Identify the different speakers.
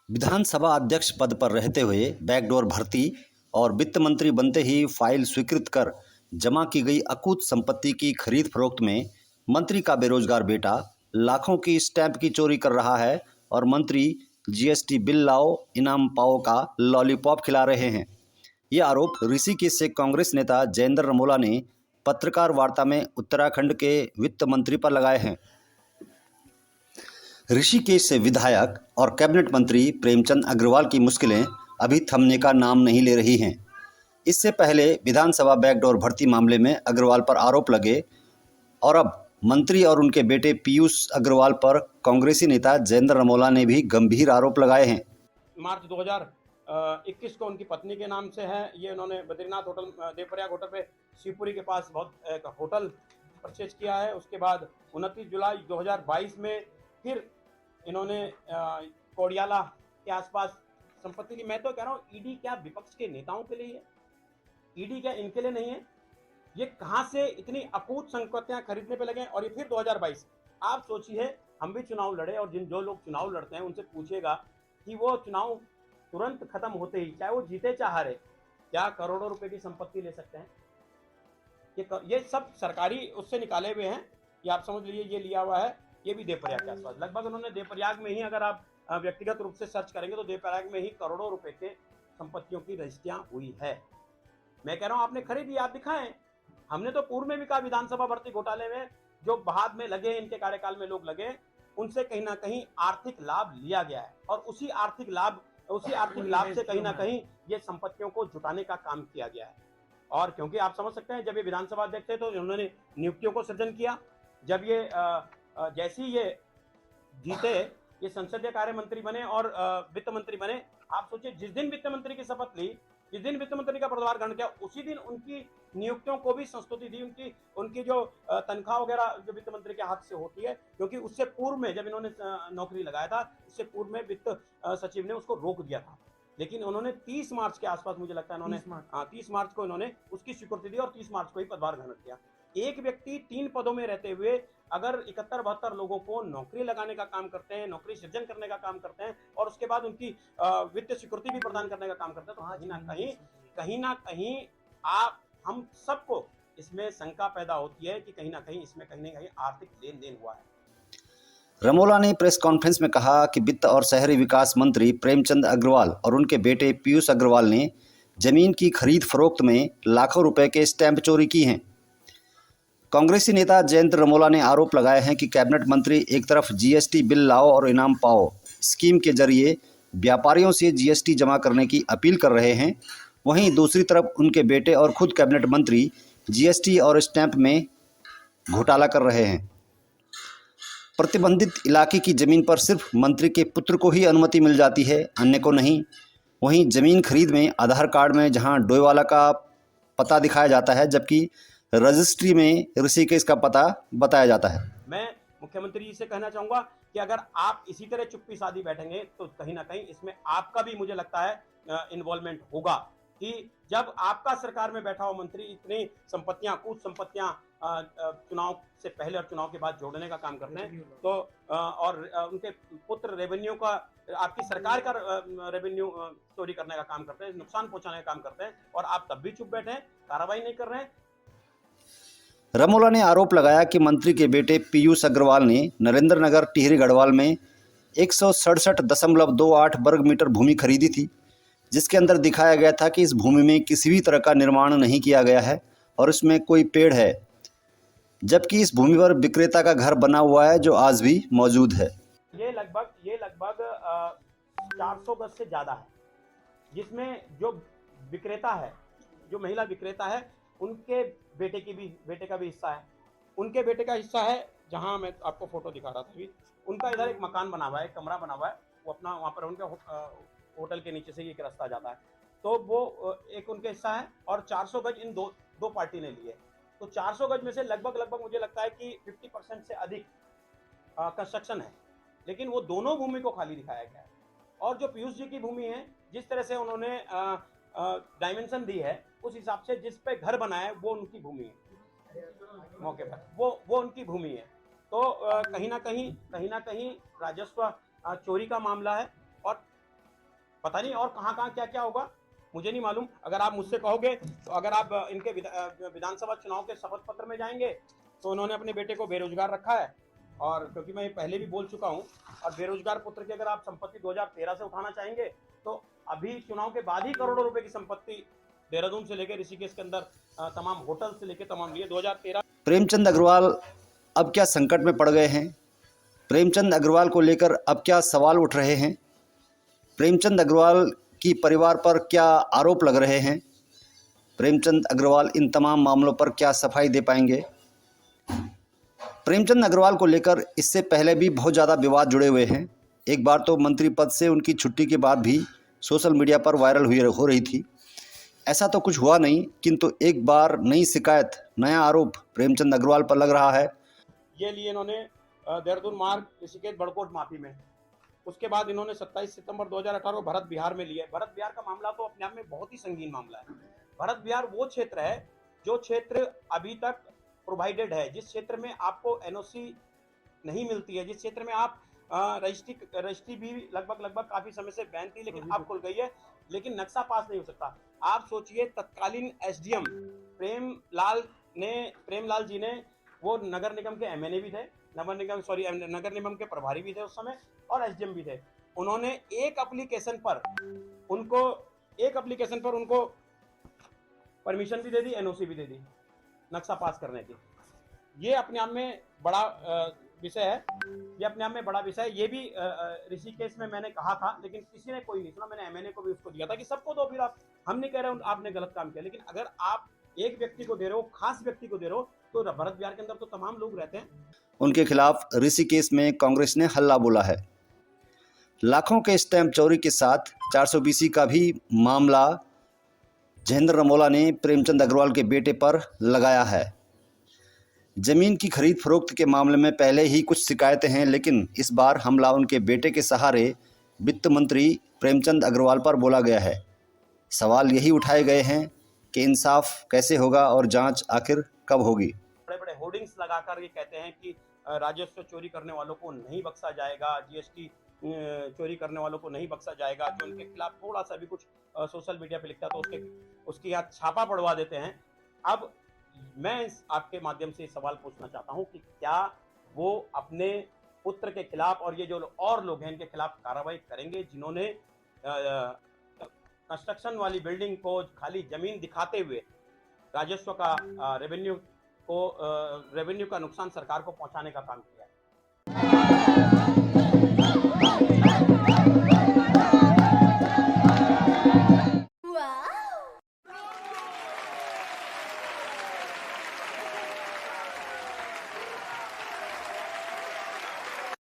Speaker 1: विधानसभा अध्यक्ष पद पर रहते हुए बैकडोर भर्ती और वित्त मंत्री बनते ही फाइल स्वीकृत कर जमा की गई अकूत संपत्ति की खरीद फरोख्त में मंत्री का बेरोजगार बेटा लाखों की स्टैंप की चोरी कर रहा है और मंत्री जीएसटी बिल लाओ इनाम पाओ का लॉलीपॉप खिला रहे हैं। ये आरोप ऋषिकेश से कांग्रेस नेता जयेंद्र रमोला ने पत्रकार वार्ता में उत्तराखंड के वित्त मंत्री पर लगाए हैं। ऋषिकेश से विधायक और कैबिनेट मंत्री प्रेमचंद अग्रवाल की मुश्किलें अभी थमने का नाम नहीं ले रही हैं। इससे पहले विधानसभा बैकडोर भर्ती मामले में अग्रवाल पर आरोप लगे और अब मंत्री और उनके बेटे पीयूष अग्रवाल पर कांग्रेसी नेता जयेंद्र रमोला ने भी गंभीर आरोप लगाए हैं।
Speaker 2: मार्च 2021 को उनकी पत्नी के नाम से है। ये उन्होंने बद्रीनाथ होटल, देवप्रयाग होटल पे शिवपुरी के पास बहुत एक होटल परचेज किया है। उसके बाद 29 जुलाई 2022 में फिर इन्होंने कोडियाला के आसपास संपत्ति ली। मैं तो कह रहा हूँ, ईडी क्या विपक्ष के नेताओं के लिए है? ईडी क्या इनके लिए नहीं है? ये कहाँ से इतनी अकूत संपत्तियां खरीदने पे लगे? और ये फिर 2022। आप सोचिए, हम भी चुनाव लड़े और जो लोग चुनाव लड़ते हैं उनसे पूछेगा कि वो चुनाव तुरंत खत्म होते ही, चाहे वो जीते चाहे हारे, क्या करोड़ों रुपए की संपत्ति ले सकते हैं? ये सब सरकारी उससे निकाले हुए हैं। ये आप समझ लीजिए, ये लिया हुआ है, ये भी देवप्रयाग के आसपास। लगभग उन्होंने देवप्रयाग में ही, अगर आप व्यक्तिगत रूप से सर्च करेंगे तो देवप्रयाग में ही करोड़ों रुपए के संपत्तियों की रजिस्ट्रियां हुई है। मैं कह रहा हूं, आपने खरीदी, आप दिखाएं। हमने तो पूर्व में भी कहा, विधानसभा भर्ती घोटाले में जो बाद में लगे, इनके कार्यकाल में लोग लगे, उनसे कहीं ना कहीं आर्थिक लाभ लिया गया है और उसी आर्थिक लाभ से कहीं ना कहीं ये संपत्तियों को जुटाने का काम किया गया है। और क्योंकि आप समझ सकते हैं, जब ये विधानसभा अध्यक्ष थे तो उन्होंने नियुक्तियों को सृजन किया। जब ये जैसे ही ये जीते, ये संसदीय कार्य मंत्री बने और वित्त मंत्री बने। आप सोचिए, जिस दिन वित्त मंत्री की शपथ ली, जिस दिन वित्त मंत्री का पदभार ग्रहण किया, उसी दिन उनकी नियुक्तियों को भी संस्तुति दी। उनकी जो तनख्वाह वगैरह जो वित्त मंत्री के हाथ से होती है, क्योंकि उससे पूर्व में जब इन्होंने नौकरी लगाया था, उससे पूर्व में वित्त सचिव ने उसको रोक दिया था। लेकिन उन्होंने 30 मार्च के आसपास, मुझे लगता है इन्होंने 30 मार्च को इन्होंने उसकी स्वीकृति दी और 30 मार्च को ही पदभार ग्रहण किया। एक व्यक्ति 3 पदों में रहते हुए अगर 71-72 लोगों को नौकरी लगाने का काम करते हैं, नौकरी सृजन करने का काम करते हैं और उसके बाद उनकी वित्त स्वीकृति भी प्रदान करने का काम करते हैं, तो कहीं ना कहीं आप हम सबको इसमें शंका पैदा होती है कि कहीं ना कहीं इसमें आर्थिक लेन देन हुआ है।
Speaker 1: रमोला ने प्रेस कॉन्फ्रेंस में कहा कि वित्त और शहरी विकास मंत्री प्रेमचंद अग्रवाल और उनके बेटे पीयूष अग्रवाल ने जमीन की खरीद फरोख्त में लाखों रुपए के स्टैंप चोरी की हैं। कांग्रेसी नेता जयेंद्र रमोला ने आरोप लगाए हैं कि कैबिनेट मंत्री एक तरफ जीएसटी बिल लाओ और इनाम पाओ स्कीम के जरिए व्यापारियों से जीएसटी जमा करने की अपील कर रहे हैं, वहीं दूसरी तरफ उनके बेटे और खुद कैबिनेट मंत्री जीएसटी और स्टैंप में घोटाला कर रहे हैं। प्रतिबंधित इलाके की ज़मीन पर सिर्फ मंत्री के पुत्र को ही अनुमति मिल जाती है, अन्य को नहीं। वहीं ज़मीन खरीद में आधार कार्ड में जहां डोईवाला का पता दिखाया जाता है, जबकि रजिस्ट्री में ऋषिकेश का पता बताया जाता है।
Speaker 2: मैं मुख्यमंत्री जी से कहना चाहूंगा कि अगर आप इसी तरह चुप्पी साधी बैठेंगे तो कहीं ना कहीं इसमें आपका भी, मुझे लगता है, इन्वॉल्वमेंट होगा। कि जब आपका सरकार में बैठा हुआ मंत्री इतनी संपत्तियां, कुछ संपत्तियां चुनाव से पहले और चुनाव के बाद जोड़ने का काम करते हैं, तो और उनके पुत्र रेवेन्यू का, आपकी सरकार का रेवेन्यू चोरी करने का काम करते हैं, नुकसान पहुंचाने का काम करते हैं, और आप तब भी चुप बैठे हैं, कार्रवाई नहीं कर रहे हैं।
Speaker 1: रमोला ने आरोप लगाया कि मंत्री के बेटे पीयूष अग्रवाल ने नरेंद्र नगर टिहरी गढ़वाल में 167.28 वर्ग मीटर भूमि खरीदी थी, जिसके अंदर दिखाया गया था कि इस भूमि में किसी भी तरह का निर्माण नहीं किया गया है और इसमें कोई पेड़ है, जबकि इस भूमि पर विक्रेता का घर बना हुआ है जो आज भी मौजूद है।
Speaker 2: ये लगभग 400 गज से ज़्यादा है, जिसमें जो विक्रेता है, जो महिला विक्रेता है, उनके बेटे का भी हिस्सा है। उनके बेटे का हिस्सा है, जहां मैं आपको फोटो दिखा रहा था अभी, उनका इधर एक मकान बना हुआ है, एक कमरा बना हुआ है, वो अपना वहाँ पर उनके होटल के नीचे से एक रास्ता जाता है, तो वो एक उनके हिस्सा है। और 400 गज इन दो पार्टी ने लिए। तो 400 गज में से लगभग मुझे लगता है कि 50% से अधिक कंस्ट्रक्शन है, लेकिन वो दोनों भूमि को खाली दिखाया गया है। और जो पीयूष जी की भूमि है, जिस तरह से उन्होंने डायमेंशन दी है, उस हिसाब से जिस पे घर बनाया है वो उनकी भूमि है, मौके पर वो उनकी भूमि है। तो कहीं ना कहीं राजस्व चोरी का मामला है। और पता नहीं और कहाँ कहाँ क्या क्या होगा, मुझे नहीं मालूम। अगर आप मुझसे कहोगे तो अगर आप इनके विधानसभा चुनाव के शपथ पत्र में जाएंगे तो उन्होंने अपने बेटे को बेरोजगार रखा है, और क्योंकि मैं पहले भी बोल चुका हूं, और बेरोजगार पुत्र की अगर आप संपत्ति 2013 से उठाना चाहेंगे तो अभी चुनाव के बाद ही करोड़ों रुपए की संपत्ति देहरादून से लेकर ऋषिकेश के अंदर तमाम होटल से लेकर तमाम लिए 2013।
Speaker 1: प्रेमचंद अग्रवाल अब क्या संकट में पड़ गए हैं? प्रेमचंद अग्रवाल को लेकर अब क्या सवाल उठ रहे हैं? प्रेमचंद अग्रवाल की परिवार पर क्या आरोप लग रहे हैं? प्रेमचंद अग्रवाल इन तमाम मामलों पर क्या सफाई दे पाएंगे? प्रेमचंद अग्रवाल को लेकर इससे पहले भी बहुत ज़्यादा विवाद जुड़े हुए हैं। एक बार तो मंत्री पद से उनकी छुट्टी के बाद भी सोशल मीडिया पर वायरल हो रही थी। ऐसा तो कुछ हुआ नहीं, किंतु एक बार नई शिकायत, नया आरोप प्रेमचंद अग्रवाल पर लग रहा है।
Speaker 2: ये लिए इन्होंने देहरादून मार्ग ऋषिकेश बड़कोट माफी में, उसके बाद इन्होंने 27 सितंबर 2018 भरत बिहार में लिए। भरत बिहार का मामला तो अपने आप में बहुत ही संगीन मामला है। भरत बिहार वो क्षेत्र है जो क्षेत्र अभी तक प्रोवाइडेड है, जिस क्षेत्र में आपको एनओसी नहीं मिलती है, जिस क्षेत्र में आप रजिस्ट्री भी लगभग काफी समय से बैन थी, लेकिन अब खुल गई है, लेकिन नक्शा पास नहीं हो सकता। आप सोचिए, तत्कालीन एसडीएम प्रेमलाल जी ने, वो नगर निगम के एमएनए भी थे, नगर निगम के प्रभारी भी थे उस समय, और एसडीएम भी थे। उन्होंने एक एप्लीकेशन पर उनको परमिशन भी दे दी, एनओसी भी दे दी नक्शा पास करने की। ये अपने आप में बड़ा विषय है, ये भी ऋषिकेश में मैंने कहा था, लेकिन किसी ने कोई नहीं सुना। मैंने एमएनए को भी उसको दिया था कि सबको दो, फिर आप, हम नहीं कह रहे आपने गलत काम किया, लेकिन अगर आप एक व्यक्ति को दे रहे हो, खास व्यक्ति को दे रहे हो, तो भरत बिहार के अंदर तो तमाम लोग रहते हैं।
Speaker 1: उनके खिलाफ ऋषिकेश में कांग्रेस ने हल्ला बोला है। लाखों के स्टैंप चोरी के साथ 420 का भी मामला जयेंद्र रमोला ने प्रेमचंद अग्रवाल के बेटे पर लगाया है। जमीन की खरीद फरोख्त के मामले में पहले ही कुछ शिकायतें हैं, लेकिन इस बार हमला उनके बेटे के सहारे वित्त मंत्री प्रेमचंद अग्रवाल पर बोला गया है। सवाल यही उठाए गए हैं कि इंसाफ कैसे होगा और जांच आखिर कब होगी।
Speaker 2: बड़े बड़े होर्डिंग्स लगाकर ये कहते हैं कि राजस्व चोरी करने वालों को नहीं बख्शा जाएगा, जीएसटी चोरी करने वालों को नहीं बख्शा जाएगा। जो उनके खिलाफ थोड़ा सा भी कुछ सोशल मीडिया पे लिखता है तो उसकी याद छापा पड़वा देते हैं। अब मैं आपके माध्यम से सवाल पूछना चाहता हूं कि क्या वो अपने पुत्र के खिलाफ और ये जो और लोग हैं इनके खिलाफ कार्रवाई करेंगे, जिन्होंने कंस्ट्रक्शन वाली बिल्डिंग को खाली जमीन दिखाते हुए राजस्व का रेवेन्यू का नुकसान सरकार को पहुंचाने का काम किया।